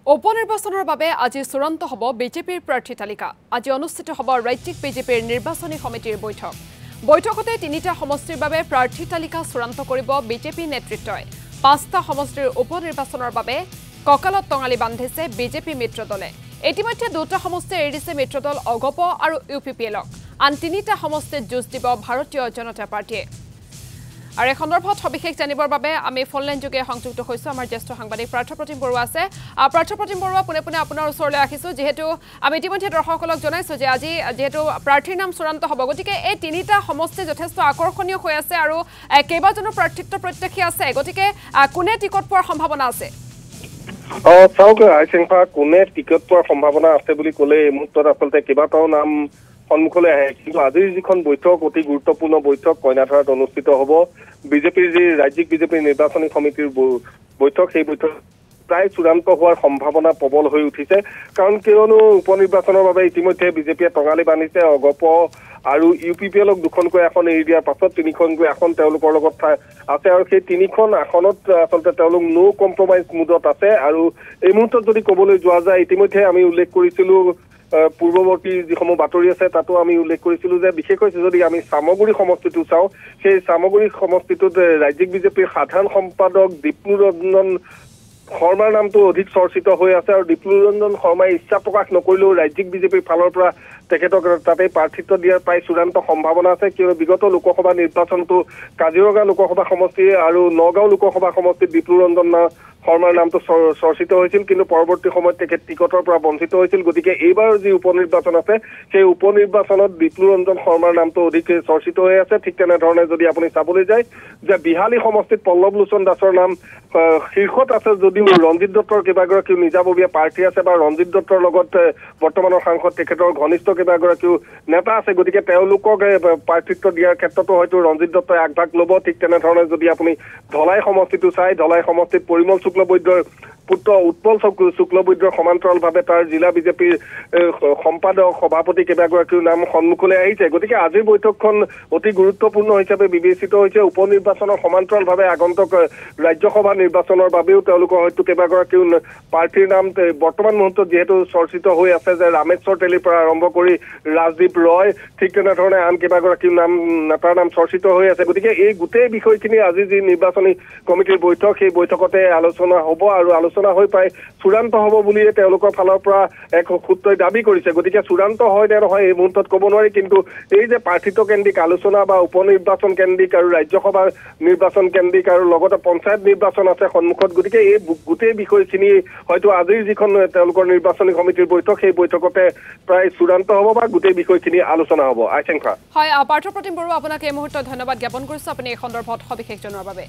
উপনিৰ্বাচনৰ বাবে আজি চূড়ান্ত হ'ব বিজেপিৰ প্ৰাৰ্থী তালিকা। আজি অনুষ্ঠিত হ'ব ৰাজ্যিক বিজেপিৰ নিৰ্বাচনী সমিতিৰ বৈঠক। বৈঠকতে তিনিটা সমষ্টিৰ বাবে প্ৰাৰ্থী তালিকা চূড়ান্ত কৰিব বিজেপি নেতৃত্বই। ৫টা সমষ্টিৰ উপনিৰ্বাচনৰ বাবে কঁকালত টঙালি বান্ধিছে বিজেপি মিত্ৰ দলে। ইতিমধ্যে ২টা সমষ্টি এৰি দিছে মিত্ৰ দল অগপ আৰু UPPLক। আন ৩টা সমষ্টিত যুঁজ দিব ভাৰতীয় জনতা পাৰ্টীয়ে। আৰু এই সন্দৰ্ভত সবিশেষ জানিবৰ বাবে আমি ফোনলাইন যোগে সংযুক্ত হৈছো আমাৰ জ্যেষ্ঠ সাংবাদিক পাৰ্থপ্ৰতিম বৰুৱা আছে। পাৰ্থপ্ৰতিম বৰুৱা পুনে পুনে আপোনাৰ ওচৰলৈ আহিছো, যিহেতু আমি ইতিমধ্যে দৰ্শকসকলক জনাইছো যে আজি যেহেতু প্ৰাৰ্থীৰ নাম চূড়ান্ত হ'ব, গতিকে এই তিনিটা সমষ্টি যথেষ্ট আকৰ্ষণীয় হৈ আছে আৰু কেইবাজনো প্ৰাৰ্থিত্ব প্ৰত্যাশী আছে, গতিকে কোনে টিকট পোৱাৰ সম্ভাৱনা আছে? চাওক আইচিংফা কোনে টিকট পোৱাৰ সম্ভাৱনা আছে বুলি ক'লে এই মুহূৰ্তত আচলতে কেইবাটাও নাম সন্মুখলৈ আহে, কিন্তু আজিৰ যিখন বৈঠক অতি গুৰুত্বপূৰ্ণ বৈঠক কইনাধৰাত অনুষ্ঠিত হ'ব। বিজেপিৰ যি ৰাজ্যিক বিজেপিৰ নিৰ্বাচনী সমিতিৰ বৈঠক, সেই বৈঠক প্ৰায় চূড়ান্ত হোৱাৰ সম্ভাৱনা প্ৰবল হৈ উঠিছে। কাৰণ কিয়নো উপনিৰ্বাচনৰ বাবে ইতিমধ্যে বিজেপিয়ে টঙালি বান্ধিছে। অগপ আৰু UPPLক দুখনকৈ আসন এৰি দিয়াৰ পাছত তিনিখনকৈ আসন তেওঁলোকৰ লগত আছে আৰু সেই তিনিখন আসনত আচলতে তেওঁলোক নো কম্প্ৰমাইজ মুডত আছে। আৰু এই মুহূৰ্তত যদি ক'বলৈ যোৱা যায়, ইতিমধ্যে আমি উল্লেখ কৰিছিলো পূৰ্বৱৰ্তী যিসমূহ বাতৰি আছে তাতো আমি উল্লেখ কৰিছিলো যে বিশেষকৈ যদি আমি চামগুৰি সমষ্টিটো চাওঁ, সেই চামগুৰি সমষ্টিটোত ৰাজ্যিক বিজেপিৰ সাধাৰণ সম্পাদক দীপ্লুৰঞ্জন শৰ্মাৰ নামটো অধিক চৰ্চিত হৈ আছে। আৰু দীপ্লুৰঞ্জন শৰ্মাই ইচ্ছা প্ৰকাশ নকৰিলেও ৰাজ্যিক বিজেপিৰ ফালৰ পৰা তেখেতক তাতে প্ৰাৰ্থিত্ব দিয়াৰ প্ৰায় চূড়ান্ত সম্ভাৱনা আছে, কিয়নো বিগত লোকসভা নিৰ্বাচনটো কাজিৰঙা লোকসভা সমষ্টি আৰু নগাঁও লোকসভা সমষ্টিত দীপ্লুৰঞ্জন শৰ্মাৰ নামটো চৰ্চিত হৈছিল, কিন্তু পৰৱৰ্তী সময়ত তেখেত টিকটৰ পৰা বঞ্চিত হৈছিল। গতিকে এইবাৰ যি উপনিৰ্বাচন আছে, সেই উপনিৰ্বাচনত দীপ্লুৰঞ্জন শৰ্মাৰ নামটো অধিক চৰ্চিত হৈ আছে। ঠিক তেনেধৰণে যদি আপুনি চাবলৈ যায় যে বিহালী সমষ্টিত পল্লৱ লোচন দাসৰ নাম শীৰ্ষত আছে, যদিও ৰঞ্জিত দত্তৰ কেইবাগৰাকীও নিজাববীয়া প্ৰাৰ্থী আছে বা ৰঞ্জিত দত্তৰ লগত বৰ্তমানৰ সাংসদ তেখেতৰ ঘনিষ্ঠ কেইবাগৰাকীও নেতা আছে। গতিকে তেওঁলোকক প্ৰাৰ্থিত্ব দিয়াৰ ক্ষেত্ৰতো হয়তো ৰঞ্জিত দত্তই আগভাগ ল'ব। ঠিক তেনেধৰণে যদি আপুনি ধলাই সমষ্টিটো চাই, ধলাই সমষ্টিত পৰিমল শুক্লবৈদ্যৰ পুত্ৰ উৎপল শুক্লবৈদ্যৰ সমান্তৰালভাৱে তাৰ জিলা বিজেপিৰ সম্পাদক সভাপতি কেইবাগৰাকীও নাম সন্মুখলৈ আহিছে। গতিকে আজিৰ বৈঠকখন অতি গুৰুত্বপূৰ্ণ হিচাপে বিবেচিত হৈছে। উপনিৰ্বাচনৰ সমান্তৰালভাৱে আগন্তুক ৰাজ্যসভা নিৰ্বাচনৰ বাবেও তেওঁলোকৰ হয়তো কেইবাগৰাকীও প্ৰাৰ্থীৰ নাম বৰ্তমান মুহূৰ্তত যিহেতু চৰ্চিত হৈ আছে যে ৰামেশ্বৰ তেলীৰ পৰা আৰম্ভ কৰি ৰাজদীপ ৰয়, ঠিক তেনেধৰণে আন কেইবাগৰাকীও নেতাৰ নাম চৰ্চিত হৈ আছে। গতিকে এই গোটেই বিষয়খিনি আজি যি নিৰ্বাচনী কমিটিৰ বৈঠক, সেই বৈঠকতে আলোচনা হ'ব আৰু আলোচনা হৈ প্ৰায় চূড়ান্ত হ'ব বুলিয়ে তেওঁলোকৰ ফালৰ পৰা এক সূত্ৰই দাবী কৰিছে। গতিকে চূড়ান্ত হয় নে নহয় এই মুহূৰ্তত ক'ব নোৱাৰি, কিন্তু এই যে প্ৰাৰ্থিত্ব কেন্দ্ৰিক আলোচনা বা উপনিৰ্বাচন কেন্দ্ৰিক আৰু ৰাজ্যসভাৰ নিৰ্বাচন কেন্দ্ৰিক আৰু লগতে পঞ্চায়ত নিৰ্বাচন আছে সন্মুখত, গতিকে এই গোটেই বিষয়খিনি হয়তো আজিৰ যিখন তেওঁলোকৰ নিৰ্বাচনী সমিতিৰ বৈঠক, সেই বৈঠকতে প্ৰায় চূড়ান্ত হ'ব বা গোটেই বিষয়খিনি আলোচনা হ'ব। আইচেংখা। হয়, পাৰ্থপ্ৰতিম বৰুৱা, আপোনাক এই মুহূৰ্তত ধন্যবাদ জ্ঞাপন কৰিছো আপুনি এই সন্দৰ্ভত সবিশেষ জনোৱাৰ বাবে।